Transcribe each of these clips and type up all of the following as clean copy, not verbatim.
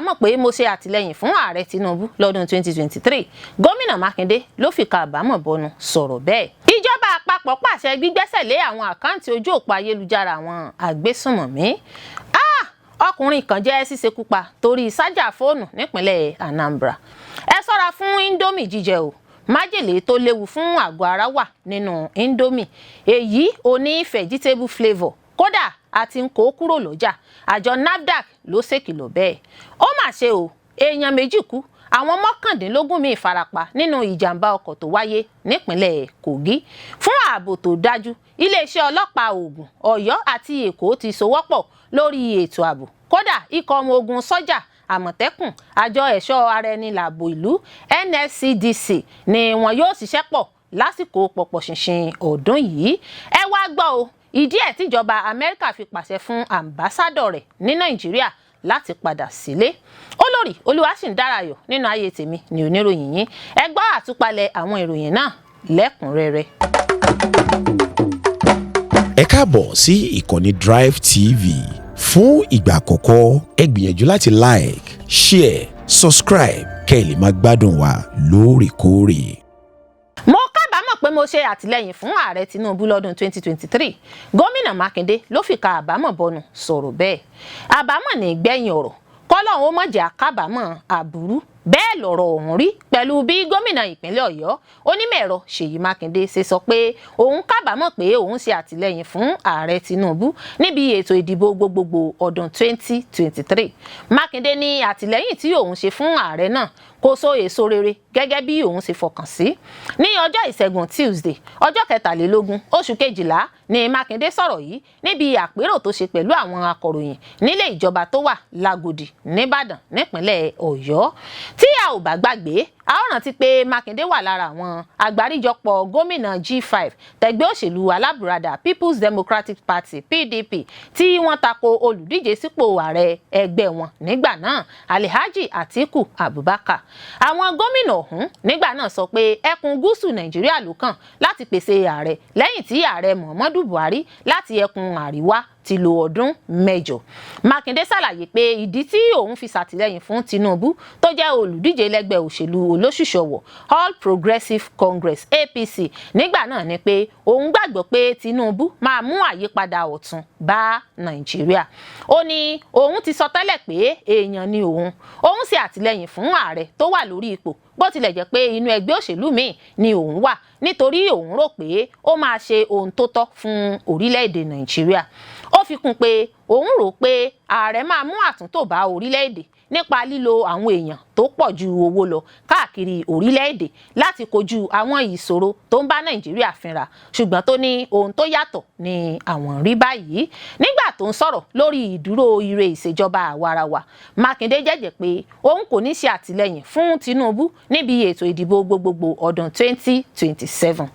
kábàámọ̀ pé mo ṣe àtìlẹ́yìn fún ààrẹ Tinubu lọ́dún 2023 gómìnà Mákindé ló fi kábàámọ̀ bọnu sọ̀rọ̀ bẹ́ẹ̀. Ìjọba àpapọ̀ pàṣẹ gbígbẹ́sẹ̀ lé àwọn àkáǹtì ojú òpó ayélujára àwọn agbésùnmọ̀mí. Ọkùnrin kan jẹ́ ṣíṣekúpa torí sájà fóònù nípínlẹ̀ Anambra. Ẹ ṣọ́ra fún Indomie jíjẹ o. Májèlé tó léwu fún àgọ́ ara wà nínú Indomie. Èyí ò ní vegetable flavour. Kódà a ti ń kó kúrò lọ́jà. Àjọ NAFDAC ló ṣèkìlọ̀ bẹ́ẹ̀. Ó mà ṣe o, èèyàn méjì kú, àwọn 19 míì farapa nínú ìjàmbá ọkọ̀ tó wáyé nípínlẹ̀ Kogi. Fún ààbò tó dájú, iléeṣẹ́ ọlọ́pàá Ògùn, Ọ̀yọ́ àti Èkó ti sowọ́pọ̀ lórí ètò ààbò. Kódà ikọ̀ ọmọ ogun sọ́jà, Àmọ̀tẹ́kùn, àjọ ẹ̀ṣọ́ ara ẹni làbò ìlú NSCDC ni wọn yóò ṣiṣẹ́ pọ̀ lásìkò pọ̀pọ̀ṣìnṣìn ọdún yìí. Ẹ wá gbọ́ o, ìdí ẹ̀ tíjọba Amẹ́ríkà fi pàṣẹ fún àmbásádọ̀ rẹ̀ ní Nàìjíríà láti padà sílé. Olórí Olúwaṣìndárayọ̀ nínú ayé tèmi ni oníròyìn yín. Ẹ gbọ́ àtúpalẹ̀ àwọn ìròyìn náà lẹ́kùnrẹ́rẹ́. Ẹ káàbọ̀ sí ìkànnì Drive TV. Fún ìgbà àkọ́kọ́, ẹ gbìyànjú láti like, share, subscribe kẹ́ ẹ lè máa gbádùn wa lóòrèkóòrè. Mo kábàámọ̀ pé mo ṣe àtìlẹ́yìn fún ààrẹ Tinubu lọ́dún 2023. Gómìnà Mákindé ló fi kábàámọ̀ bọnu sọ̀rọ̀ bẹ́ẹ̀. Àbámọ̀ ní gbẹ̀yìn ọ̀rọ̀. Kọ́lọ́hún ó mọ̀jà kábàámọ̀ àbúrú. Bẹ́ẹ̀ lọ̀rọ̀ ọ̀hún rí pẹ̀lú bí gómìnà ìpínlẹ̀ Ọ̀yọ́ onímọ̀-ẹ̀rọ Ṣèyí Mákindé ṣe sọ pé òun kábàámọ̀ pé òun ṣe àtìlẹ́yìn fún ààrẹ Tinubu níbi ètò ìdìbò gbogbogbò ọdún 2023. Mákindé ní àtìlẹ́yìn tí òun ṣe fún ààrẹ náà kò so èso rere gẹ́gẹ́ bí òun ṣe fọkàn sí. Ní ọjọ́ Ìṣẹ́gun Tuesday, ọjọ́ 23 oṣù kejìlá ni Mákindé sọ̀rọ̀ yìí níbi àpérò tó ṣe pẹ̀lú àwọn akọ̀ròyìn nílé ìjọba tó wà l'Ágòdì nìbàdàn nípínlẹ̀ Ọ̀yọ́. Tí a ò bá gbàgbé, a ó rántí pé Mákindé wà lára àwọn àgbáríjọpọ̀ gómìnà G5 tẹgbẹ́ òṣèlú alábùradà People's Democratic Party PDP tí wọ́n tako olùdíje sípò ààrẹ ẹgbẹ́ wọn nígbà náà Alhaji Atiku Abubakar. Àwọn gómìnà ọ̀hún nígbà náà sọ pé ẹkùn gúúsù Nàìjíríà ló kàn láti pèsè ààrẹ lẹ́yìn tí ààrẹ Muhammadu Buhari láti ẹkùn àríwá ti lo ọdún 8. Mákindé ṣàlàyé pé ìdí tí òun fi ṣàtìlẹ́yìn fún Tinubu tó jẹ́ olùdíje lẹ́gbẹ́ òṣèlú olóṣùṣọwọ̀ All Progressives Congress APC nígbà náà ni pé òun gbàgbọ́ pé Tinubu máa mú àyípadà ọ̀tun bá Nàìjíríà. Ó ní òun ti sọ tẹ́lẹ̀ pé èèyàn ni òun ṣe àtìlẹ́yìn fún ààrẹ tó wà lórí ipò bó tilẹ̀ jẹ́ pé inú ẹgbẹ́ òṣèlú míì ni òun wà nítorí òun rò pé ó máa ṣe ohun tó tọ́ fún orílẹ̀-èdè Nàìjíríà. Ó fi kún pé òun rò pé ààrẹ máa mú àtúntò bá orílẹ̀-èdè nípa lílo àwọn èèyàn tó pọ̀ ju owó lọ káàkiri orílẹ̀-èdè láti kojú àwọn ìṣòro tó ń bá Nàìjíríà fínra, ṣùgbọ́n tó ní ohun tó yàtọ̀ ni àwọn rí báyìí. Nígbà tó ń sọ̀rọ̀ lórí ìdúró ire ìṣèjọba àwarawa, Mákindé jẹ́jẹ́ pé òun kò ní ṣe àtìlẹ́yìn fún Tinubu níbi ètò ìdìbò gbogbogbò ọdún 2027.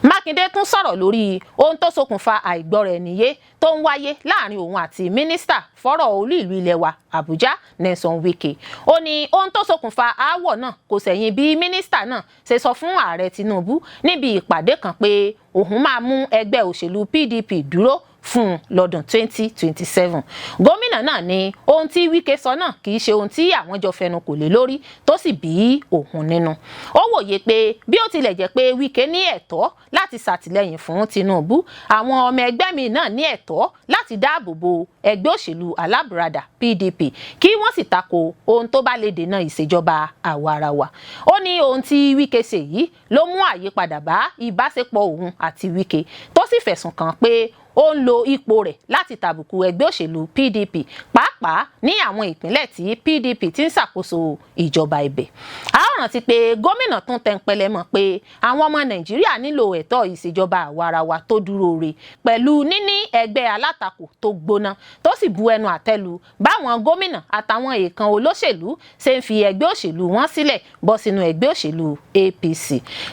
Mákindé tún sọ̀rọ̀ lórí ohun tó ṣokùnfà àìgbọ́ra-ẹniyé tó ń wáyé láàrin òun àti mínísítà fọ́rọ̀ olú ìlú ilẹ̀ wa Àbújá Nyesom Wike. Ó ní ohun tó ṣokùnfà aáwọ̀ náà kò ṣẹ̀yìn bí mínísítà náà ṣe sọ fún ààrẹ Tinubu níbi ìpàdé kan pé òun máa mú ẹgbẹ́ òṣèlú PDP dúró fún lọ́dún 2027. Gómìnà náà ní ohun tí Wike sọ náà kì í ṣe ohun tí àwọn jọ fẹnu kò lé lórí tó sì bí òun nínú. Ó wòye pé bí ó tilẹ̀ jẹ́ pé Wike ní ẹ̀tọ́ láti ṣàtìlẹ́yìn fún Tinubu, àwọn ọmọ ẹgbẹ́ mi náà ní ẹ̀tọ́ láti dáàbò bo ẹgbẹ́ òṣèlú alábùradà PDP kí wọ́n sì tako ohun tó bá lè dènà ìṣèjọba àwarawa. Ó ní ohun tí Wike ṣe yìí ló mú àyípadà bá ìbáṣepọ̀ òun àti Wike tó sì fẹ̀sùn kàn pé ó ń lo ipò rẹ̀ láti tàbùkù ẹgbẹ́ òṣèlú PDP pàápàá ní àwọn ìpínlẹ̀ tí PDP ti ń ṣàkóso ìjọba ibẹ̀. A ó rántí pé gómìnà tún tẹnpẹlẹ mọ́ pé àwọn ọmọ Nàìjíríà nílò ẹ̀tọ́ ìṣèjọba àwarawa tó dúró re pẹ̀lú níní ẹgbẹ́ alátakò tó gbóná tó sì bu ẹnu àtẹ́lu báwọn gómìnà àtàwọn èèkàn olóṣèlú ṣe ń fi ẹgbẹ́ òṣèlú wọn sílẹ̀ bọ́ sínú ẹgbẹ́ òṣèlú APC.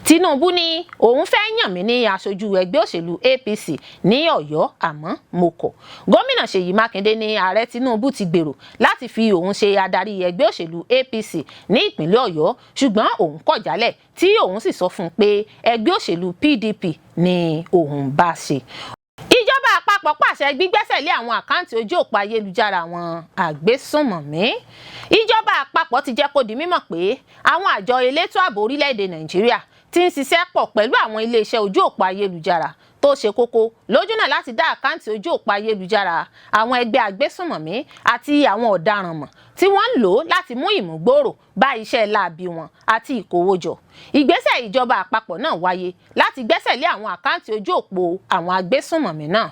Tinubu ní òun fẹ́ yàn mí ní aṣojú ẹgbẹ́ òṣèlú APC ní Ọ̀yọ́ àmọ́ mo kọ̀. Gómìnà Ṣèyí Mákindé ní ààrẹ Tinubu ti gbèrò láti fi òun ṣe adarí ẹgbẹ́ òṣèlú APC ní ìpínlẹ̀ Ọ̀yọ́ ṣùgbọ́n òun kọ̀ jálẹ̀ tí òun sì sọ fún un pé ẹgbẹ́ òṣèlú PDP ni òun bá ṣe. Ìjọba àpapọ̀ àpapọ̀ pàṣẹ gbígbẹ́sẹ̀ lé àwọn àkáǹtì ojú òpó ayélujára àwọn àgbésùnmọ̀mí. Ìjọba àpapọ̀ ti jẹ́ kó di mímọ̀ pé àwọn àjọ elétò ààbò orílẹ̀-èdè Nàìjíríà ti ń ṣiṣẹ́ pọ̀ pẹ̀lú àwọn iléeṣẹ́ ojú òpó ayélujára tó ṣe kókó lójúnà láti dá àkáǹtì ojú òpó ayélujára àwọn ẹgbẹ́ agbésùnmọ̀mí àti àwọn ọ̀daràn mọ̀ tí wọ́n ń lò láti mú ìmúgbòòrò bá iṣẹ́ láabi wọn àti ìkówójọ. Ìgbésẹ̀ ìjọba àpapọ̀ náà wáyé láti gbẹ́sẹ̀ lé àwọn àkáǹtì ojú òpó àwọn agbésùnmọ̀mí náà.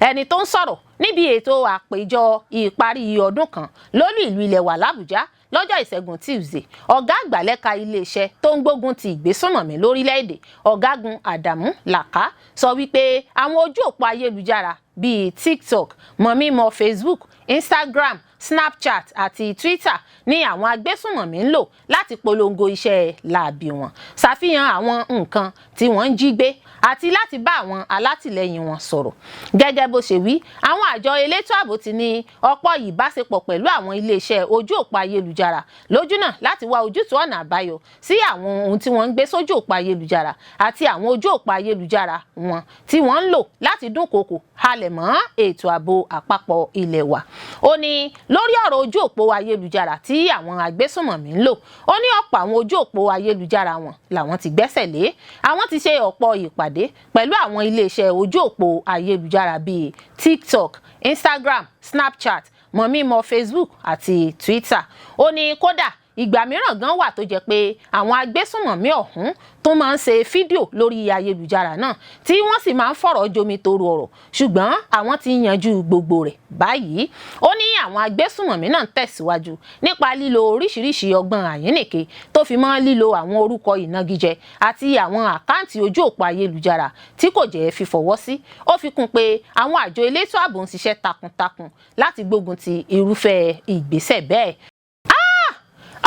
Ẹni tó ń sọ̀rọ̀ níbi ètò àpéjọ ìparí ọdún kan lólú ìlú ilẹ̀ wa l'Àbújá lọ́jọ́ ìṣẹ́gun Tuesday, ọ̀gá àgbà lẹ́ka iléeṣẹ́ tó ń gbógun ti ìgbésùnmọ̀mí lórílẹ̀‐èdè ọ̀gágun Adamu Laka sọ wípé àwọn ojú òpó ayélujára bíi TikTok, mọ̀mímọ̀ Facebook, Instagram, Snapchat àti Twitter ní àwọn agbésùnmọ̀mí ń lò láti polongo iṣẹ́ láabi wọn, ṣàfihàn àwọn nǹkan tí wọ́n ń jí gbé àti láti bá àwọn alátìlẹyìn wọn sọ̀rọ̀. Gẹ́gẹ́ bó ṣe wí, àwọn àjọ elétò ààbò ti ní ọ̀pọ̀ ìbáṣepọ̀ pẹ̀lú àwọn iléeṣẹ́ ojú òpó ayélujára lójúnà láti wá ojútùú ọ̀nà àbáyọ sí àwọn ohun tí wọ́n ń gbé sójú òpó ayélujára àti àwọn ojú òpó ayélujára wọn tí wọ́n ń lò láti dúnkokò halẹ̀ mọ́ ètò ààbò àpapọ̀ ilẹ̀ wa. Ó ní lórí ọ̀rọ̀ ojú òpó ayélujára tí àwọn agbésùnmọ̀mí ń lò, ó ní ọ̀pọ̀ àwọn ojú òpó ayélujára wọn làwọn ti gbẹ́sẹ̀ lé. Àwọn ti ṣe ọ̀pọ̀ ìpàdé pẹ̀lú àwọn iléeṣẹ́ ojú òpó ayélujára bíi TikTok, Instagram, Snapchat, mọ̀mímọ̀ Facebook àti Twitter. Ó ní kódà ìgbà mìíràn gan wà tó jẹ́ pé àwọn agbésùnmọ̀mí ọ̀hún tó máa ń ṣe fídíò lórí ayélujára náà tí wọ́n sì máa ń fọ̀rọ̀ jomi toro ọ̀rọ̀, ṣùgbọ́n àwọn ti yanjú gbogbo rẹ̀ báyìí. Ó ní àwọn agbésùnmọ̀mí náà tẹ̀síwájú nípa lílo oríṣiríṣi ọgbọ́n àyínnìke tó fi mọ́ lílo àwọn orúkọ ìnagijẹ àti àwọn àkáǹtì ojú òpó ayélujára tí kò jẹ́ fífọwọ́ sí. Ó fi kún pé àwọn àjọ elétò ààbò ń ṣiṣẹ́ takuntakun láti gbógun ti irúfẹ́ ìgbésẹ̀ bẹ́ẹ̀.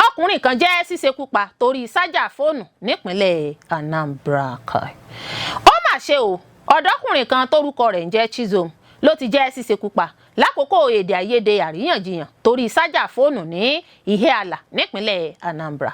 Ọkùnrin kan jẹ́ ṣíṣekúpa torí sájà fóònù nípínlẹ̀ Anambra. Ó mà ṣe o, ọ̀dọ́kùnrin kan tórúkọ rẹ̀ ń jẹ́ Chizom ló ti jẹ́ ṣíṣekúpa lákòókò èdè àìyedè àríyànjiyàn torí sájà fóònù ní Ihiala nípínlẹ̀ Anambra.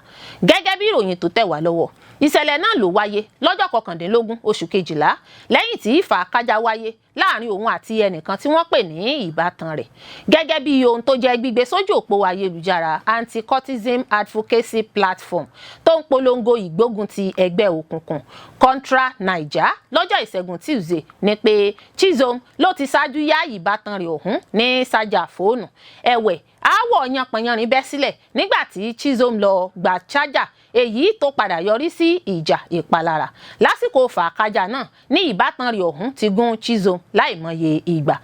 Gẹ́gẹ́ bí ìròyìn tó tẹ̀ wá lọ́wọ́, ìṣẹ̀lẹ̀ náà ló wáyé lọ́jọ́ 19 oṣù kejìlá lẹ́yìn tí ìfàkájà wáyé láàrin òun àti ẹnìkan tí wọ́n pè ní ìbátan rẹ̀. Gẹ́gẹ́ bí ohun tó jẹ́ gbígbé sójú òpó ayélujára Anti-Cultism Advocacy Platform tó ń polongo ìgbógun ti ẹgbẹ́ òkùnkùn Contra Naija lọ́jọ́ ìṣẹ́gun Tuesday ni pé Chizom ló ti ṣáájú yá ìbátan rẹ̀ ọ̀hún ní sájà fóònù. Ẹ̀wẹ̀, aáwọ̀ yanpanyanrin bẹ́ sílẹ̀ nígbà tí Chizom lọ gba chájà, èyí tó padà yọrí sí ìjà ìpalára. Lásìkò fàákájà náà ní ìbátan rẹ̀ ọ̀hún ti gún Chizom láìmọye ìgbà.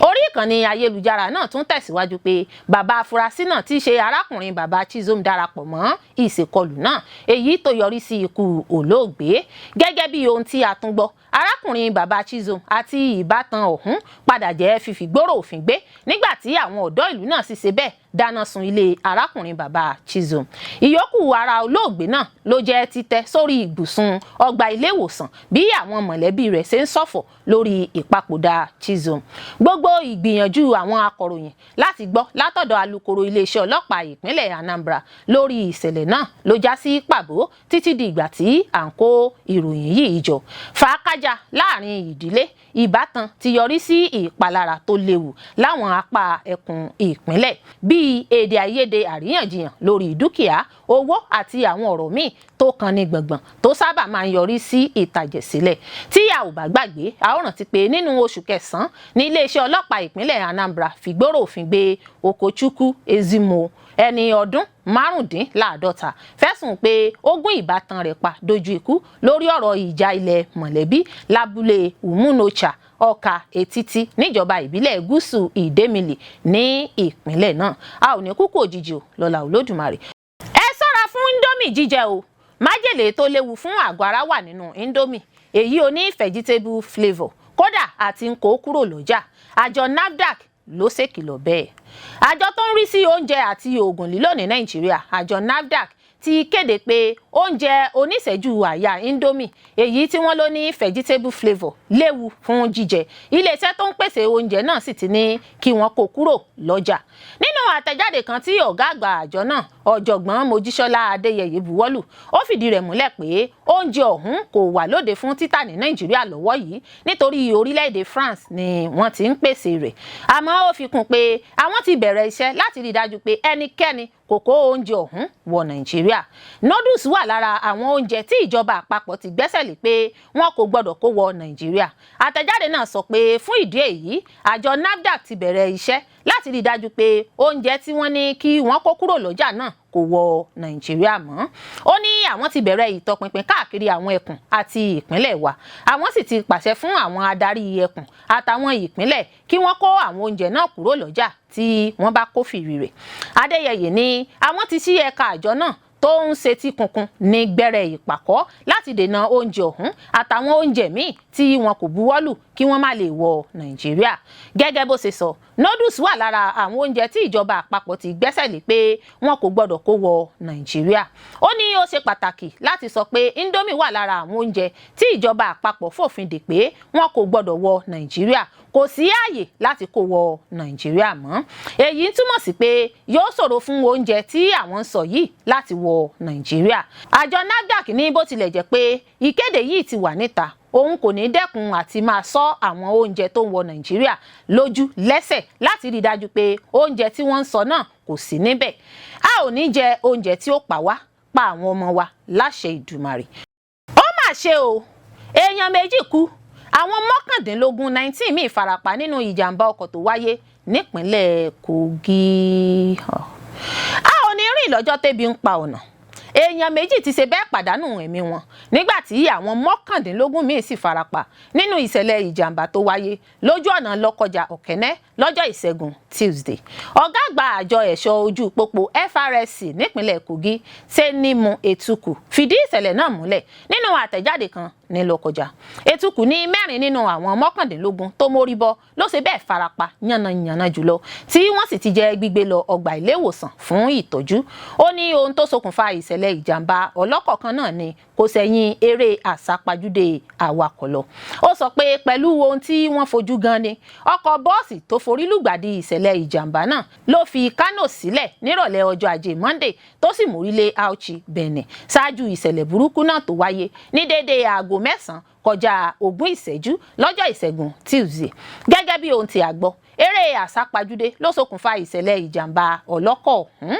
Orí ìkànnì ayélujára náà tún tẹ̀síwájú pé bàbá afurasí náà tí í ṣe arákùnrin bàbá Chizom darapọ̀ mọ́ ìṣèkọlù náà, èyí tó yọrí sí ikú olóògbé. Gẹ́gẹ́ bí ohun tí a tún gbọ́, arákùnrin bàbá Chizom àti ìbátan ọ̀hún padà jẹ́ fífìgbóró òfin gbé nígbà tí àwọn ọ̀dọ́ ìlú náà sì ṣe bẹ́ẹ̀ dáná sun ilé arákùnrin bàbá Chizom. Ìyókù ara olóògbé náà ló jẹ́ títẹ́ sórí ibùsùn ọgbà ilé ìwòsàn bí àwọn mọ̀lẹ́bí rẹ̀ ṣe ń ṣọ̀fọ̀ lórí ìpapòdà Chizom. Gbogbo ìgbìyànjú àwọn akọ̀ròyìn láti gbọ́ látọ̀dọ̀ alukoro iléeṣẹ́ ọlọ́pàá ìpínlẹ̀ Anambra lórí ìṣẹ̀lẹ̀ náà ló já sí pàbó títí di ìgbà tí à ń kó ìròyìn yìí jọ. Fàákájà láàrin ìdílé ìbátan ti yọrí sí ìpalára tó léwu láwọn apá ẹkùn ìpínlẹ̀ bíi èdè àìyedè àríyànjiyàn lórí dúkìá, owó àti àwọn ọ̀rọ̀ míì tó kan ní gbọ̀ngbọ̀n tó sábà máa ń yọrí sí ìtàjẹ̀sílẹ̀. Tí a ò bá gbàgbé, a ó rántí pé nínú oṣù kẹsàn-án ní iléeṣẹ́ ọlọ́pàá ìpínlẹ̀ Anambra fìgbóró òfin gbé Okochukwu Ezimo ẹni ọdún 55 fẹ̀sùn pé ó gún ìbátan rẹ̀ pa dojú ikú lórí ọ̀rọ̀ ìjà ilẹ̀ mọ̀lẹ́bí lábúlé Umunocha Ọkà Etiti níjọba ìbílẹ̀ Gúúsù Ìdẹ́mìlì ní ìpínlẹ̀ náà. A ò ní kúkú òjijì lọ́la Olódùmarè. Ẹ ṣọ́ra fún Indomie jíjẹ o. Májèlé tó léwu fún àgọ́ ara wà nínú Indomie, èyí oní vegetable flavour, kódà àti ń kó kúrò lọ́jà. Àjọ NAFDAC ló ṣèkìlọ̀ bẹ́ẹ̀. Àjọ tó ń rí sí oúnjẹ àti oògùn lílò ní Nàìjíríà, àjọ NAFDAC ti kéde pé oúnjẹ oníṣẹ́jú àyà Indomie èyí tí wọ́n lò ní vegetable flavour léwu fún jíjẹ. Iléeṣẹ́ tó ń pèsè oúnjẹ náà sì ti ní kí wọ́n kó kúrò lọ́jà. Nínú àtẹ̀jáde kan tí ọ̀gá àgbà àjọ náà ọ̀jọ̀gbọ́n Mojísọ́lá Adéyẹyè buwọ́lù ó fìdí rẹ̀ múlẹ̀ pé oúnjẹ ọ̀hún kò wà lóde fún títà ní Nàìjíríà lọ́wọ́ yìí nítorí orílẹ̀-èdè France ni wọ́n ti ń pèsè rẹ̀ àmọ́ ó fi kún pé àwọn ti bẹ̀rẹ̀ iṣẹ́ láti rí i dájú pé ẹnikẹ́ni kò kó oúnjẹ ọ̀hún wọ Nàìjíríà. Noodles wà lára àwọn oúnjẹ tí ìjọba àpapọ̀ ti gbẹ́sẹ̀ lé pé wọn kò gbọdọ̀ kó wọ Nàìjíríà. Àtẹ̀jáde náà sọ pé fún ìdí èyí àjọ NAFDAC ti bẹ̀rẹ̀ iṣẹ́ láti rí i dájú pé oúnjẹ tí wọ́n ní kí wọ́n kó kúrò lọ́jà náà kò wọ Nàìjíríà mọ́. Ó ní àwọn ti bẹ̀rẹ̀ ìtọpinpin káàkiri àwọn ẹkùn àti ìpínlẹ̀ wa. Àwọn sì ti pàṣẹ fún àwọn adarí ẹkùn àtàwọn ìpínlẹ̀ kí wọ́n kó àwọn oúnjẹ náà kúrò lọ́jà tí wọ́n bá kófìrí rẹ̀. Adéyẹyè ní àwọn ti ṣí ẹ̀ka àjọ náà tó ń ṣetí kunkun ní gbẹ́rẹ́ ìpàkọ́ láti dènà oúnjẹ ọ̀hún àtàwọn oúnjẹ míì tí wọn kò buwọ́lù kí wọ́n má lè wọ Nàìjíríà. Gẹ́gẹ́ bó ṣe sọ, noodles wà lára àwọn oúnjẹ tí ìjọba àpapọ̀ ti gbẹ́sẹ̀ lé pé wọn kò gbọdọ̀ kó wọ Nàìjíríà. Ó ní ó ṣe pàtàkì láti sọ pé Indomie wà lára àwọn oúnjẹ tí ìjọba àpapọ̀ fòfin dè pé wọn kò gbọdọ̀ wọ Nàìjíríà. Kò sí ààyè láti kó wọ Nàìjíríà mọ́. Èyí túmọ̀ sí pé yóò ṣòro fún oúnjẹ tí àwọn ń sọ yìí láti wọ Nàìjíríà. Àjọ NAFDAC ní bó tilẹ̀ jẹ́ pé ìkéde yìí ti wà níta, òun kò ní dẹ́kun àti máa sọ àwọn oúnjẹ tó ń wọ Nàìjíríà lójú lẹ́sẹ̀ láti rí i dájú pé oúnjẹ tí wọ́n ń sọ náà kò sí níbẹ̀. A ò ní jẹ oúnjẹ tí ó pa wá, pa àwọn ọmọ wa láṣẹ Ìdùmarè. Ó mà ṣe o, èèyàn méjì kú, àwọn 19 míì farapa nínú ìjàmbá ọkọ̀ tó wáyé nípínlẹ̀ Kogi. A ò ní rìn lọ́jọ́ tébi ń pa ọ̀nà. Èèyàn méjì ti ṣe bẹ́ẹ̀ pàdánù ẹ̀mí wọn nígbà tí àwọn 19 míì sì farapa nínú ìṣẹ̀lẹ̀ ìjàmbá tó wáyé lójú ọ̀nà Lọ́kọjà Ọ̀kẹ́nẹ́ lọ́jọ́ Ìṣẹ́gun Tuesday. Ọ̀gá àgbà àjọ ẹ̀ṣọ́ ojú pópó FRSC nípínlẹ̀ Kogi Senimu Etuku fìdí ìṣẹ̀lẹ̀ náà múlẹ̀ nínú àtẹ̀jáde kan ní Lọ́kọjà. Etuku ní 4 nínú àwọn 19 tó mórí bọ́ ló ṣe bẹ́ẹ̀ farapa yánnayànna jùlọ tí wọ́n sì ti jẹ́ gbígbé lọ ọgbà ilé ìwòsàn fún ìtọ́jú. Ó ní ohun tó ṣokùnfà ìṣẹ̀lẹ̀ ìjàmbá ọlọ́kọ̀ kan náà ni kò sẹ́yìn eré àsápajúdé awakọ̀ lọ. Ó sọ pé pẹ̀lú ohun tí wọ́n fojú gan ni ọkọ̀ bọ́ọ̀sì tó forí lùgbàdì ìṣẹ̀lẹ̀ ìjàmbá náà ló fi Kánò sílẹ̀ nírọ̀lẹ́ ọjọ́ Ajé Monday tó sì mórí lé Auchi, Benin ṣáájú ìṣẹ̀lẹ̀ burúkú náà tó wáyé ní déédéé aago 9 kọjá 20 ìṣẹ́jú lọ́jọ́ Ìṣẹ́gun Tuesday. Gẹ́gẹ́ bí ohun tí a gbọ́, eré àsápajúdé ló ṣokùnfà ìṣẹ̀lẹ̀ ìjàmbá ọlọ́kọ̀ ọ̀hún.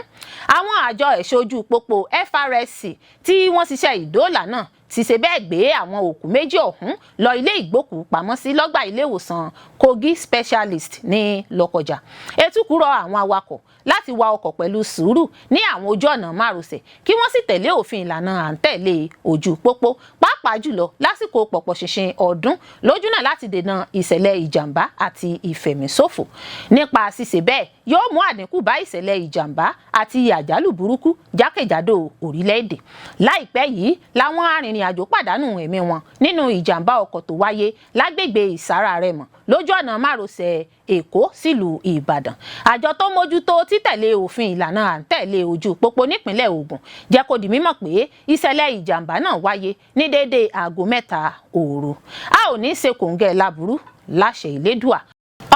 Àwọn àjọ ẹ̀ṣọ́ ojú pópó FRSC tí wọ́n ṣiṣẹ́ ìdóòlà náà ti ṣe bẹ́ẹ̀ gbé àwọn òkú méjì ọ̀hún lọ ilé ìgbókùúpamọ́sí lọ́gbà ilé ìwòsàn Kogi Specialist ní Lọ́kọjà. Etuku rọ àwọn awakọ̀ láti wa ọkọ̀ pẹ̀lú sùúrù ní àwọn ojú ọ̀nà márosẹ̀ kí wọ́n sì tẹ̀lé òfin ìlànà à ń tẹ̀lé ojú pópó pàápàá jùlọ lásìkò pọ̀pọ̀ ṣinṣin ọdún lójúnà láti dènà ìṣẹ̀lẹ̀ ìjàmbá àti ìfẹ̀míṣòfò. Nípa ṣíṣe bẹ́ẹ̀ yóò mú àdínkù bá ìṣẹ̀lẹ̀ ìjàmbá àti àjálù burúkú jákèjádò orílẹ̀-èdè. Láìpẹ́ yìí làwọn arìnrìn-àjò pàdánù ẹ̀mí wọn nínú ìjàmbá ọkọ̀ tó wáyé lágbègbè Ìsárá-Rẹ́mọ lójú ọ̀nà márosẹ̀ Èkó sílùú Ìbàdàn. Àjọ tó mójútó títẹ̀lé òfin ìlànà à ń tẹ̀lé ojú pópó nípínlẹ̀ Ògùn jẹ́ kó di mímọ̀ pé ìṣẹ̀lẹ̀ ìjàmbá náà wáyé ní déédéé aago 3 òru. A ò ní ṣe kòǹgẹ́ láburú láṣẹ Ìlédùà.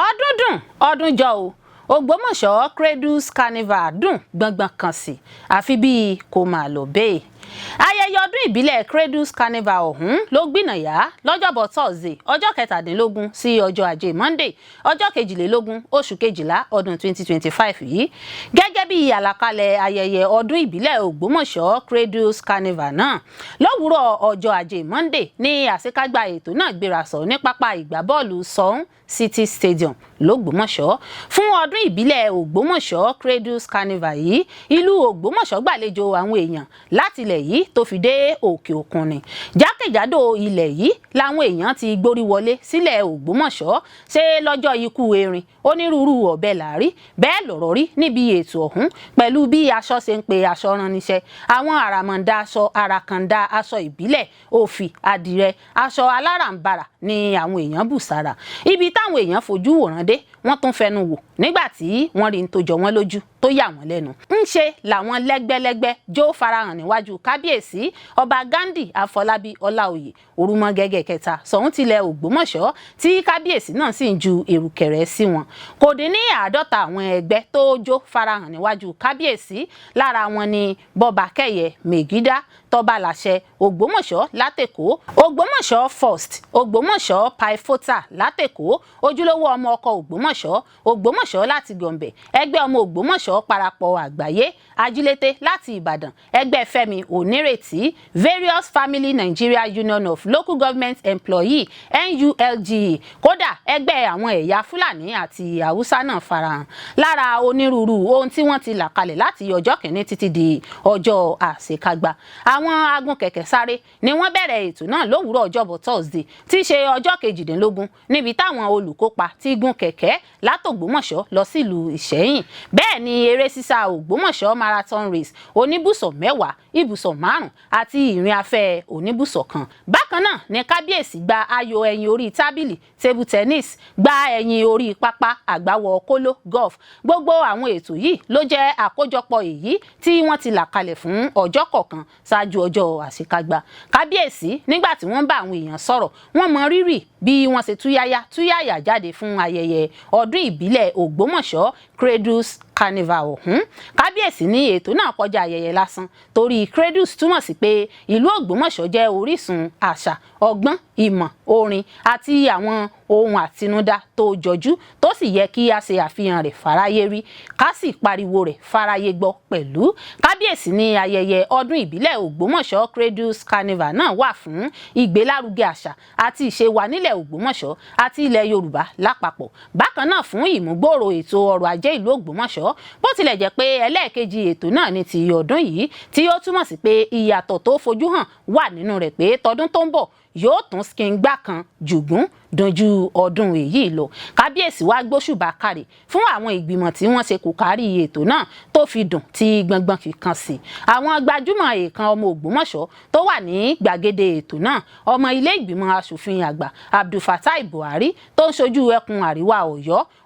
Ọdún dùn, ọdún jọ o. Ògbómọ̀ṣọ́ Cradles Carnival dùn gbọ̀ngbọ̀n kan sí àfi bíi kò máa lọ bẹ́ẹ̀. Ayẹyẹ ọdún ìbílẹ̀ Cradles Carnival ọ̀hún ló gbìnàyà lọ́jọ́bọ̀ Thursday ọjọ́ 17 sí ọjọ́ Ajé Monday ọjọ́ 22 oṣù kejìlá ọdún 2025 yìí. Gẹ́gẹ́ bí àlàkalẹ̀ ayẹyẹ ọdún ìbílẹ̀ Ògbómọ̀ṣọ́ Cradles Carnival náà lówùúrọ̀ ọjọ́ Ajé Monday ní àṣekágbá ètò náà gbérasọ ní pápá ìgbábọ́ọ̀lù Sọ́hún City Stadium l'Ógbómọ̀ṣọ́. Fún ọdún ìbílẹ̀ Ògbómọ̀ṣọ́ Cradles Carnival yìí, ìlú Ògbómọ̀ṣọ́ gbàlejò àwọn èèyàn láti ilẹ̀ yìí tó fi dé òkè òkun ni. Jákèjádò ilẹ̀ yìí làwọn èèyàn ti gborí wọlé sílẹ̀ Ògbómọ̀ṣọ́ ṣe lọ́jọ́ ikú erin onírúurú ọ̀bẹ làárí bẹ́ẹ̀ lọ̀rọ̀ rí níbi ètò ọ̀hún pẹ̀lú bí aṣọ ṣe ń pe aṣọ rán níṣẹ́. Àwọn àràmọ̀ǹdà aṣọ àràkàndá aṣọ ìbílẹ̀ òfì àdìrẹ aṣọ aláràǹbarà ni àwọn èèyàn bù sára. Ibi táwọn èèyàn fojú wòran dé wọ́n tún fẹnu wò nígbà tí wọ́n rí n tó jọ wọ́n lójú tó yà wọ́n lẹ́nu. ń ṣe làwọn lẹ́gbẹ́lẹ́gbẹ́ jó farahàn níwájú kábíyèsí ọba Ghandi Afọlábí Ọláoyè Òrùmọgẹ́gẹ́ kẹta Ṣọ̀ún tilẹ̀ Ògbómọ̀ṣọ́ tí kábíyèsí náà sì ń ju èrùkẹ̀rẹ̀ sí wọn. kò dín ní 50 àwọn ẹgbẹ́ tó jó farahàn níwájú kábíyèsí. lára wọn ni Bọ́bakẹ́yẹ Mègídá Tọ́balàṣẹ Ògbómọ̀ṣọ́ látèkó, Ògbómọ̀ṣọ́ First, Ògbómọ̀ṣọ́ Paifota látèkó, ojúlówó ọmọ ọkọ Ògbómọ̀ṣọ́, Ògbómọ̀ṣọ́ láti Gombe, ẹgbẹ́ ọmọ Ògbómọ̀ṣọ́ parapọ̀ àgbáyé, Ajílété láti Ìbàdàn, ẹgbẹ́ Fẹ́mi Onírètí, Various Family Nigeria Union of Local Government Employee NULGE, kódà ẹgbẹ́ àwọn ẹ̀yà Fúlàní àti Haúsá náà farahàn. lára onírúurú ohun tí wọ́n ti là kalẹ̀ láti ọjọ́ kìíní títí di ọjọ́ àṣekágbá. àwọn agunkẹ̀kẹ́ sáré ni wọ́n bẹ̀rẹ̀ ètò náà lówùúrọ̀ ọjọ́bọ̀ Thursday tí í ṣe ọjọ́ 18 níbi táwọn olùkópa ti gun kẹ̀kẹ́ látògbómọ̀ṣọ́ lọ sílùú Ìṣẹ́yìn. bẹ́ẹ̀ ni eré sísá Ògbómọ̀ṣọ́ marathon race oníbùsọ̀ 10, ibùsọ̀ 5 àti ìrìn afẹ́ oníbùsọ̀ 1. bákan náà ni kábíyèsí gba ayò ẹ̀yìn orí tábìlì table tennis, gba ẹ̀yìn orí pápá àgbáwọ̀ kóló golf. gbogbo àwọn ètò yìí ló jẹ́ àkójọpọ̀ èyí tí wọ́n ti là kalẹ̀ fún ọjọ́ kọ̀ọ̀kan ṣáájú ọjọ́ àṣekágbá. kábíyèsí nígbà tí wọ́n bá àwọn èèyàn sọ̀rọ̀ wọ́n mọ rírì bí wọ́n ṣe túyáyà jáde fún ayẹyẹ ọdún ìbílẹ̀ Ògbómọ̀ṣọ́ Cradles Carnival ọ̀hún. kábíyèsí ní ètò náà kọjá ayẹyẹ lásán torí Cradles túmọ̀ sí pé ìlú Ògbómọ̀ṣọ́ jẹ́ orísun àṣà, ọgbọ́n, ìmọ̀, orin àti àwọn ohun àtinúdá tó jọjú tó sì yẹ kí a ṣe àfihàn rẹ̀ fáráyé rí ká sì pariwo rẹ̀ fáráyé gbọ́ pẹ̀lú. kábíyèsí ní ayẹyẹ ọdún ìbílẹ̀ Ògbómọ̀ṣọ́ Cradles Carnival náà wà fún ìgbélárugẹ àṣà àti ìṣe wa nílẹ̀ Ògbómọ̀ṣọ́ àti ilẹ̀ Yorùbá lápapọ̀. bákan náà fún ìmúgbòòrò ètò ọrọ̀ ajé ìlú Ògbómọ̀ṣọ́ bó tilẹ̀ jẹ́ pé ẹlẹ́ẹ̀kejì ètò náà ní ti ọdún yìí tí ó túmọ̀ sí pé ìyàtọ̀ tó fojú hàn wà nínú rẹ̀ pé tọdún tó ń bọ̀ yóò tún skíngbà kan jùgún dunjú ọdún èyí lọ. kábíyèsí wá gbóṣùbà káre fún àwọn ìgbìmọ̀ tí wọ́n ṣe kò kárí ètò náà tó fi dùn tí gbọngbọn fi kan sí. àwọn gbajúmọ̀ èèkàn ọmọ Ògbómọ̀ṣọ́ tó wà ní gbàgede ètò náà, ọmọ ilé ìgbìmọ̀ asòfin àgbà Abdulfatai Buhari tó ń ṣojú ẹkùn àríwá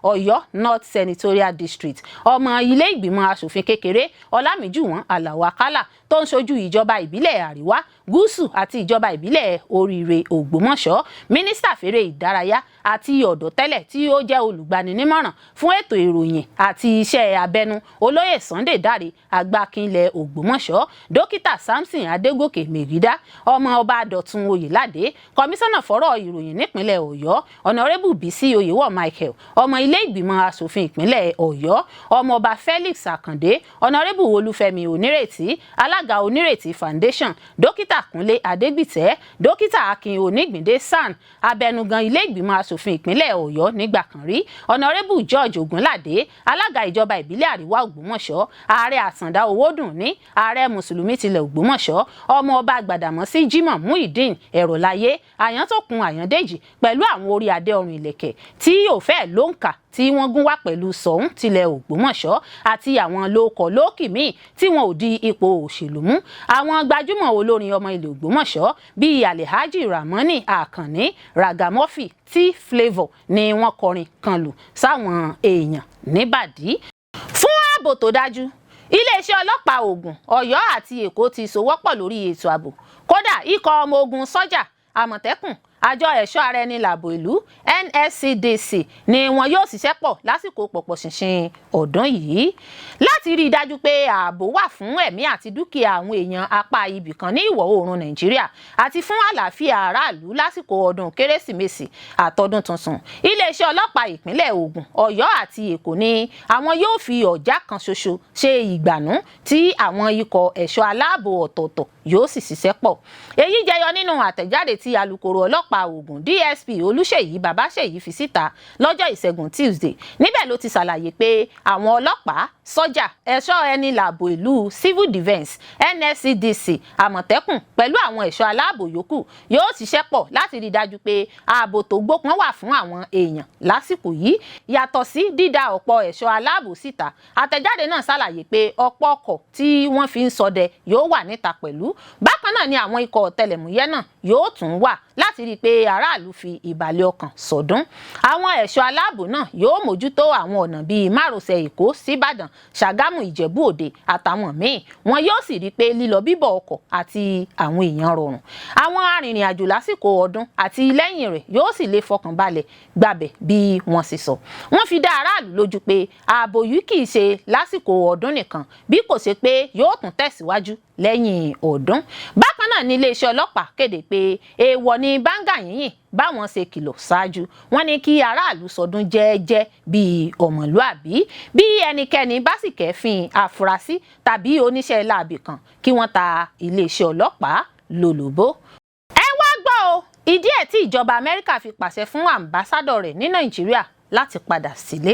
Ọ̀yọ́ North Senatorial District, ọmọ ilé ìgbìmọ̀ asòfin kékeré Ọlámìjùwọ̀n Àlàó Àkàlà tó ń ṣojú ìjọba ìbílẹ̀ àríwá gúúsù àti ìjọba ìbílẹ̀ Oríire Ògbómọ̀ṣọ́, mínísítà fèrè ìdárayá àti ọ̀dọ́ tẹ́lẹ̀ tí ó jẹ́ olùgbaninímọ̀ràn fún ètò ìròyìn àti iṣẹ́ abẹnú olóyè Sunday Dáre Àgbàkínlẹ̀ Ògbómọ̀ṣọ́, dókítà Samson Adégòkè Mègídá, ọmọ ọba Dọ̀tun Oyèládé, kọmíṣánná fọ́rọ̀ ìròyìn nípínlẹ̀ Ọ̀yọ́ ọ̀nàrẹ́bù Bísí Oyèwọ̀ Michael, ọmọ ilé ìgbìmọ̀ asòfin ìpínlẹ̀ Ọ̀yọ́ ọmọ ọba Felix Àkàndé, ọ̀nàrẹ́bù Olúfẹ́mi Onírètí, alága Onírètí Foundation, dókítà Kúnlé Adégbìtẹ́, dókítà Akin Onígbìndé SAN, abẹnugan ilé ìgbìmọ̀ asòfin ìpínlẹ̀ Ọ̀yọ́ nígbà kan rí, ọ̀nàrẹ́bù George Ògúnládé, alága ìjọba ìbílẹ̀ àríwá Ògbómọ̀ṣọ́, ààrẹ Àtàndá Owódùnní, ààrẹ mùsùlùmí tilẹ̀ Ògbómọ̀ṣọ́, ọmọ ọba Gbàdàmọ́sí Jimoh Muideen Ẹ̀rọ̀láyé, Àyàntókun Àyàndèjì pẹ̀lú àwọn orí adé ọrùn ìlẹ̀kẹ̀ tí ò fẹ́ lóǹkà tí wọ́n gún wá pẹ̀lú Ṣọ̀ún tilẹ̀ Ògbómọ̀ṣọ́ àti àwọn lóòkọ̀ lóòkì míì tí wọn ò di ipò òṣèlú mú. àwọn gbajúmọ̀ olórin ọmọ ilẹ̀ Ògbómọ̀ṣọ́ bíi Alhaji Ramoni Àkànní, Ragamuffin, T-Flavour ni wọ́n kọrin kan lù sáwọn èèyàn níbàdí. fún ààbò tó dájú, iléeṣẹ́ ọlọ́pàá Ògùn, Ọ̀yọ́ àti Èkó ti sowọ́pọ̀ lórí ètò ààbò. kódà ikọ̀ ọmọ ogun sọ́jà, Àmọ̀tẹ́kùn, àjọ ẹ̀ṣọ́ ara ẹni làbò ìlú NSCDC ni wọn yóò ṣiṣẹ́ pọ̀ lásìkò pọ̀pọ̀ ṣìnṣìn ọdún yìí láti rí i dájú pé ààbò wà fún ẹ̀mí àti dúkìá àwọn èèyàn apá ibì kan ní ìwọ̀ oòrùn Nàìjíríà àti fún àlàáfíà aráàlú lásìkò ọdún Kérésìmesì àtọdún tuntun. iléeṣẹ́ ọlọ́pàá ìpínlẹ̀ Ògùn, Ọ̀yọ́ àti Èkó ni àwọn yóò fi ọ̀já kan ṣoṣo ṣe ìgbànú tí àwọn ikọ̀ ẹ̀ṣọ́ aláàbò ọ̀tọ̀ọ̀tọ̀ yóò sì ṣiṣẹ́ pọ̀. èyí jẹyọ nínú àtẹ̀jáde tí alukoro ọlọ́pàá Ògùn DSP Olúṣèyí Babáṣèyí fi síta lọ́jọ́ Ìṣẹ́gun Tuesday. níbẹ̀ ló ti ṣàlàyé pé àwọn ọlọ́pàá sọ́jà ẹ̀ṣọ́ ẹni làbò ìlú civil defence NSCDC àmọ̀tẹ́kùn pẹ̀lú àwọn ẹ̀ṣọ́ aláàbò yòókù yóò ṣiṣẹ́ pọ̀ láti rí dájú pé ààbò tó gbópọn wà fún àwọn èèyàn lásìkò yìí yàtọ̀ sí dídá ọ̀pọ̀ ẹ̀ṣọ́ aláàbò síta. Àtẹ̀jáde náà ṣàlàyé pé ọ̀pọ̀ ọkọ̀ tí wọ́n fi ń ṣọdẹ yóò wà níta pẹ̀lú. Bákan náà ni àwọn ikọ̀ ọ̀tẹlẹ̀múyẹ́ náà yóò tún wà láti rí i pé aráàlú fi ìbàlẹ̀ ọkàn sọdún. Àwọn ẹ̀ṣọ́ aláàbò náà yóò mójútó àwọn ọ̀nà bíi márosẹ̀ Èkó síbàdàn, Ṣàgámù, Ìjẹ̀bú Òde àtàwọn míì. Wọn yóò sì rí i pé lílọ bíbọ̀ ọkọ̀ àti àwọn èèyàn rọrùn. Àwọn arìnrìn-àjò lásìkò ọdún àti lẹ́yìn rẹ̀ yóò sì lè fọkàn balẹ̀ gbàbẹ̀ bí wọ́n sì sọ. Wọ́n fi dá aráàlú lójú pé ààbò yìí kì í ṣe lásìkò ọdún nìkan bí kò ṣe pé yóò tún tẹ̀síwájú lẹ́yìn ọdún. Bákan náà ni iléeṣẹ́ ọlọ́pàá kéde pé èèwọ̀ ni báńgà yìnyín báwọn ṣe kìlọ̀ ṣáájú. Wọ́n ní kí aráàlú sọdún jẹ́ẹ́jẹ́ bíi ọmọlúàbí. Bí ẹnikẹ́ni bá sì kẹ́fín àfúrásì tàbí oníṣẹ́ láabi kan kí wọ́n ta iléeṣẹ́ ọlọ́pàá lólobó. Ẹ wá gbọ́ o, ìdí ẹ̀ tí ìjọba Amẹ́ríkà fi pàṣẹ fún àmbásádọ̀ rẹ̀ ní Nàìjíríà láti padà sílé.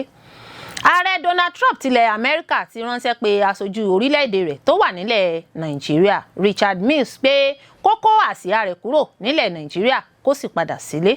Ààrẹ Donald Trump tilẹ̀ Amẹ́ríkà ti ránṣẹ́ pé aṣojú orílẹ̀-èdè rẹ̀ tó wà nílẹ̀ Nàìjíríà Richard Mills pé kó kó àsíá rẹ̀ kúrò nílẹ̀ Nàìjíríà kó sì padà sílé.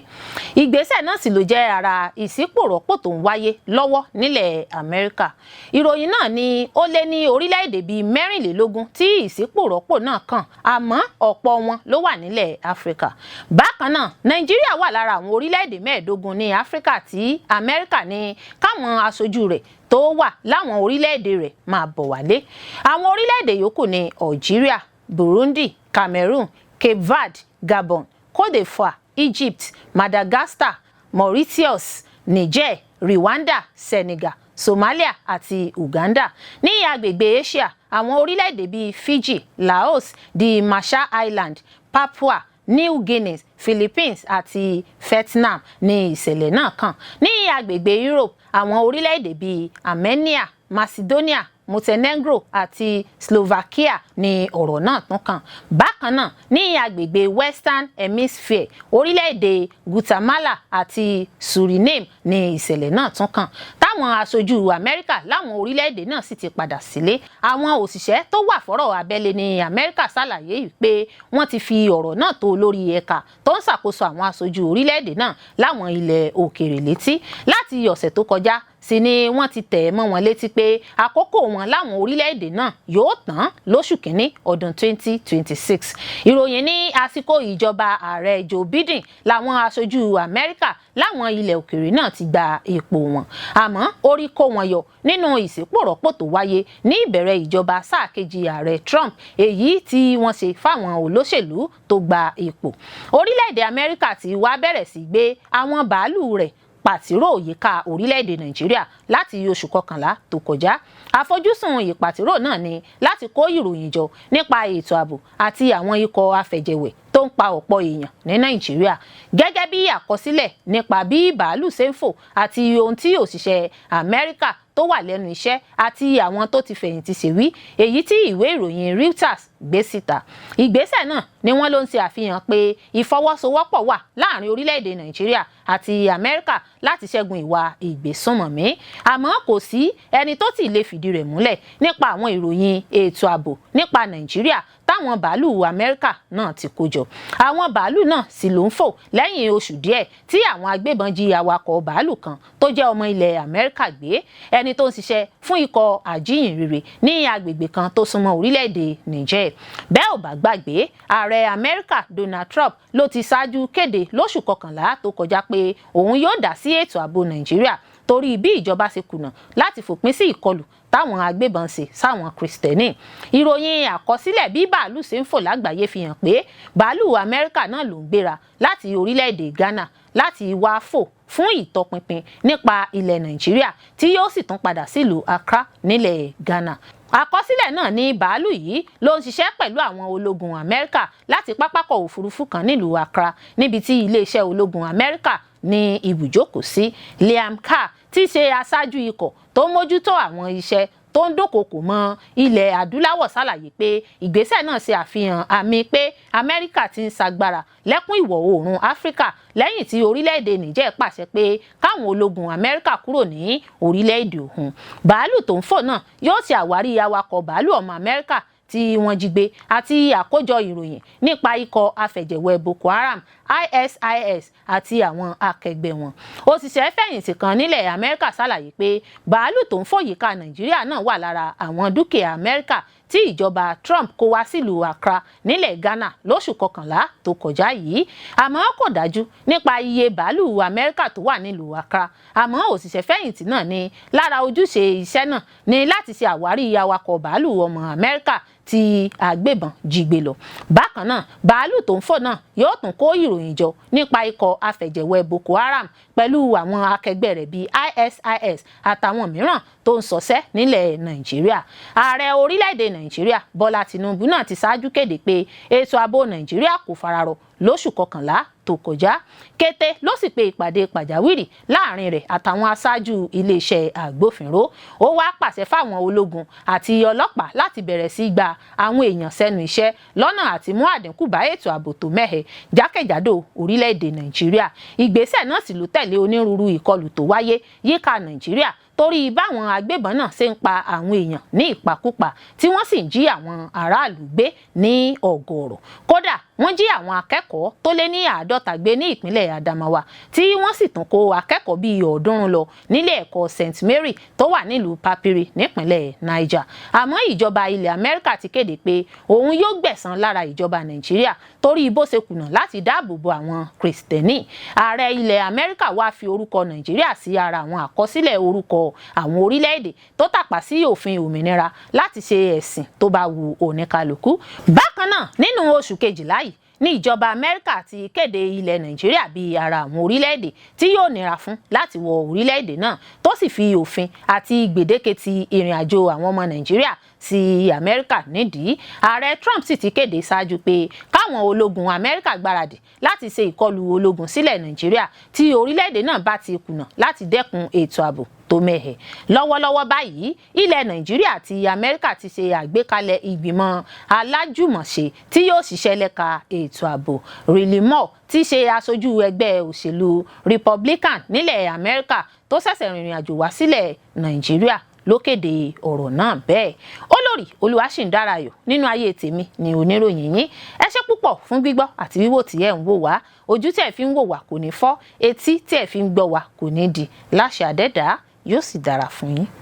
Ìgbésẹ̀ náà sì ló jẹ́ ara ìsípòrọ́pò tó ń wáyé lọ́wọ́ nílẹ̀ Amẹ́ríkà. Ìròyìn náà ni ó lé ní orílẹ̀-èdè bíi 24 tí ìsípòrọ́pò náà kàn, àmọ́ ọ̀pọ̀ wọn ló wà nílẹ̀ Áfíríkà. Bákan náà, Nàìjíríà wà lára àwọn orílẹ̀-èdè 15 ní Áfíríkà tí Amẹ́ríkà ní káwọn aṣojú rẹ̀ tó wà láwọn orílẹ̀-èdè rẹ̀ máa bọ̀ wálé. Àwọn orílẹ̀-èdè yòókù ní Algeria, Burundi, Cameroon, Cape Verde, Gabon, Côte d'Ivoire, Egypt, Madagascar, Mauritius, Niger, Rwanda, Senegal, Somalia àti Uganda. Ní agbègbè Asia, àwọn orílẹ̀-èdè bíi Fiji, Laos, the Marshall Islands, Papua New Guinea, Philippines àti Vietnam ní ìṣẹ̀lẹ̀ náà kàn. Ní agbègbè Europe, àwọn orílẹ̀-èdè bíi Armenia, Macedonia, Montenegro àti Slovakia ní ọ̀rọ̀ náà tún kàn. Bákan náà, ní agbègbè Western Hemisphere, orílẹ̀-èdè Guatemala àti Suriname ní ìṣẹ̀lẹ̀ náà tún kàn. Táwọn aṣojú Amẹ́ríkà láwọn orílẹ̀-èdè náà sì ti padà sílé. Àwọn òṣìṣẹ́ tó wà fọ́rọ̀ abẹ́lé ní Amẹ́ríkà ṣàlàyé pé wọ́n ti fi ọ̀rọ̀ náà tó lórí ẹ̀ka tó ń ṣàkóso àwọn aṣojú orílẹ̀-èdè náà láwọn ilẹ̀ òkèèrè létí. Láti ọ̀sẹ̀ tó kọjá sì ni wọ́n ti tẹ̀ mọ́ wọn létí pé àkókò wọn láwọn orílẹ̀-èdè náà yóò tán lóṣù kínní ọdún 2026. Ìròyìn ní àsìkò ìjọba ààrẹ Joe Biden làwọn aṣojú Amẹ́ríkà láwọn ilẹ̀ òkèèrè náà ti gba ipò wọn. Àmọ́ orí kó wọn yọ nínú ìsípòrọ́pò tó wáyé ní ìbẹ̀rẹ̀ ìjọba sáà kejì ààrẹ Trump, èyí tí wọ́n ṣe fáwọn olóṣèlú tó gba ipò. Orílẹ̀-èdè Amẹ́ríkà ti wá bẹ̀rẹ̀ sí gbé àwọn bàálù rẹ̀ pàtírò yíká orílẹ̀-èdè Nàìjíríà láti oṣù kọkànlá tó kọjá. Àfojúsùn ìpàtírò náà ni láti kó ìròyìn jọ nípa ètò ààbò àti àwọn ikọ̀ afẹ̀jẹ̀wẹ̀ tó ń pa ọ̀pọ̀ èèyàn ní Nàìjíríà, gẹ́gẹ́ bí àkọsílẹ̀ nípa bí bàálù ṣe ń fò àti ohun tí òṣìṣẹ́ Amẹ́ríkà tó wà lẹ́nu iṣẹ́ àti àwọn tó ti fẹ̀yìntì ṣe wí, èyí tí ìwé ìròyìn Reuters gbé síta. Ìgbésẹ̀ náà ni wọ́n ló ń ṣe àfihàn pé ìfọwọ́sowọ́pọ̀ wà láàrin orílẹ̀-èdè Nàìjíríà àti Amẹ́ríkà láti ṣẹ́gun ìwà ìgbésùnmọ̀mí. Àmọ́ kò sí ẹni tó ti lè fìdí rẹ̀ múlẹ̀ nípa àwọn ìròyìn ètò ààbò nípa Nàìjíríà táwọn bàálù Amẹ́ríkà náà ti kó jọ. Àwọn bàálù náà sì ló ń fò lẹ́yìn oṣù díẹ̀ tí àwọn agbébọn jí awakọ̀ bàálù kan tó jẹ́ ọmọ ilẹ̀ Amẹ́ríkà gbé, ẹni tó ń ṣiṣẹ́ fún ikọ̀ àjíhìnrere ní agbègbè kan tó súnmọ́ orílẹ̀-èdè Niger. Bẹ́ẹ̀ ò bá gbàgbé, ààrẹ Amẹ́ríkà Donald Trump ló ti ṣáájú kéde lóṣù kọkànlá tó kọjá pé òun yóò dá sí ètò ààbò Nàìjíríà torí bí ìjọba ṣe kùnà láti fòpin sí ìkọlù táwọn agbébọn ṣe sáwọn Kristẹni. Ìròyìn àkọsílẹ̀ bí bàálù ṣe ń fò lágbàáyé fi hàn pé bàálù Amẹ́ríkà náà ló ń gbéra láti orílẹ̀-èdè Ghana láti wá fò fún ìtọpinpin nípa ilẹ̀ Nàìjíríà tí yóò sì tún padà sílùú Accra nílẹ̀ Ghana. Àkọsílẹ̀ náà ní bàálù yìí ló ń ṣiṣẹ́ pẹ̀lú àwọn ológun Amẹ́ríkà láti pápákọ̀ òfurufú kan nílùú Accra níbi tí iléeṣẹ́ ológun Amẹ́ríkà ní ibùjókòó sí. Liam Carr tí ṣe aṣáájú ikọ̀ tó mójútó àwọn iṣẹ́ tó ń dúnkokò mọ́ ilẹ̀ adúláwọ̀ ṣàlàyé pé ìgbésẹ̀ náà ṣe àfihàn àmì pé Amẹ́ríkà ti ń ṣagbára lẹ́kùn ìwọ̀ oòrùn Áfíríkà lẹ́yìn tí orílẹ̀-èdè Niger pàṣẹ pé káwọn ológun Amẹ́ríkà kúrò ní orílẹ̀-èdè ọ̀hún. Bàálù tó ń fò náà yóò ṣe àwárí awakọ̀ bàálù ọmọ Amẹ́ríkà tí wọ́n jí gbé àti àkójọ ìròyìn nípa ikọ̀ afẹ̀jẹ̀wẹ̀ Boko Haram ISIS àti àwọn akẹgbẹ́ wọn. Òṣìṣẹ́ fẹ̀yìntì kan nílẹ̀ Amẹ́ríkà ṣàlàyé pé bàálù tó ń fò yíká Nàìjíríà náà wà lára àwọn dúkìá Amẹ́ríkà tí ìjọba Trump kó wá sílùú Accra nílẹ̀ Ghana lóṣù kọkànlá tó kọjá yìí. Àmọ́ kò dájú nípa iye bàálù Amẹ́ríkà tó wà nílùú Accra. Àmọ́ òṣìṣẹ́ fẹ̀yìntì náà ní lára ojúṣe iṣẹ́ náà ní láti ṣe àwárí awakọ̀ bàálù ọmọ Amẹ́ríkà tí agbébọn jí gbé lọ. Bákan náà bàálù tó ń fò náà yóò tún kó ìròyìn jọ nípa ikọ̀ afẹ̀jẹ̀wẹ̀ Boko Haram pẹ̀lú àwọn akẹgbẹ́ rẹ̀ bíi ISIS àtàwọn mìíràn tó ń ṣọṣẹ́ nílẹ̀ Nàìjíríà. Ààrẹ orílẹ̀-èdè Nàìjíríà Bọ́lá Tinubu náà ti ṣáájú kéde pé ètò ààbò Nàìjíríà kò fararọ lóṣù kọkànlá tó kọjá. Kété ló sì pe ìpàdé pàjáwìrì láàrin rẹ̀ àtàwọn aṣáájú iléeṣẹ́ àgbófinró. Ó wá pàṣẹ fáwọn ológun àti ọlọ́pàá láti bẹ̀rẹ̀ sí gba àwọn èèyàn sẹ́nu iṣẹ́ lọ́nà àti mú àdínkù bá ètò ààbò tó mẹ́hẹ jákèjádò orílẹ̀-èdè Nàìjíríà. Ìgbésẹ̀ náà sì ló tẹ̀lé onírúurú ìkọlù tó wáyé yíká Nàìjíríà torí báwọn agbébọn náà ṣe ń pa àwọn èèyàn ní ìpakúpa tí wọ́n sì ń jí àwọn aráàlú gbé ní ọ̀gọ̀ọ̀rọ̀. Kódà wọ́n jí àwọn akẹ́kọ̀ọ́ tó lé ní 50 gbé ní ìpínlẹ̀ Adamawa tí wọ́n sì tún kó akẹ́kọ̀ọ́ bíi 300 lọ nílé ẹ̀kọ́ St. Mary tó wà nílùú Papiri nípínlẹ̀ Niger. Àmọ́ ìjọba ilẹ̀ Amẹ́ríkà ti kéde pé òun yóò gbẹ̀san lára ìjọba Nàìjíríà torí bó ṣe kùnà láti dáàbò bo àwọn Kristẹni. Ààrẹ ilẹ̀ Amẹ́ríkà wá fi orúkọ Nàìjíríà sí ara àwọn àkọsílẹ̀ orúkọ àwọn orílẹ̀-èdè tó tàpá sí òfin òmìnira láti ṣe ẹ̀sìn tó bá wu oníkálukú. Bákan náà nínú oṣù kejìlá yìí ní ìjọba Amẹ́ríkà ti kéde ilẹ̀ Nàìjíríà bí ara àwọn orílẹ̀-èdè tí yóò nira fún láti wọ orílẹ̀-èdè náà tó sì fi òfin àti gbèdéke ti ìrìn àjò àwọn ọmọ Nàìjíríà sí Amẹ́ríkà nídìí. Ààrẹ Trump sì ti kéde ṣáájú pé káwọn ológun Amẹ́ríkà gbáradì láti ṣe ìkọlù ológun sílẹ̀ Nàìjíríà tí orílẹ̀-èdè náà bá ti kùnà láti dẹ́kun ètò ààbò tó mẹ́hẹ̀. Lọ́wọ́lọ́wọ́ báyìí ilẹ̀ Nàìjíríà àti Amẹ́ríkà ti ṣe àgbékalẹ̀ ìgbìmọ̀ alájùmọ̀ṣe tí yóò ṣiṣẹ́ lẹ́ka ètò ààbò. Riley Moore tí ṣe aṣojú ẹgbẹ́ òṣèlú Republican nílẹ̀ Amẹ́ríkà tó ṣẹ̀ṣẹ̀ rìnrìn àjò wá sílẹ̀ Nàìjíríà ló kéde ọ̀rọ̀ náà bẹ́ẹ̀. Olórí Olúwaṣìndáráyọ̀ nínú ayé tèmi ni oníròyìn yín. Ẹ ṣé púpọ̀ fún gbígbọ́ àti wíwò tí ẹ̀ ń wò wá. Ojú tí ẹ̀ fi ń wò wá kò ní fọ́, etí tí ẹ̀ fi ń gbọ́ wá kò ní di. Láṣẹ Adẹ́dàá yóò sì dára fún yín.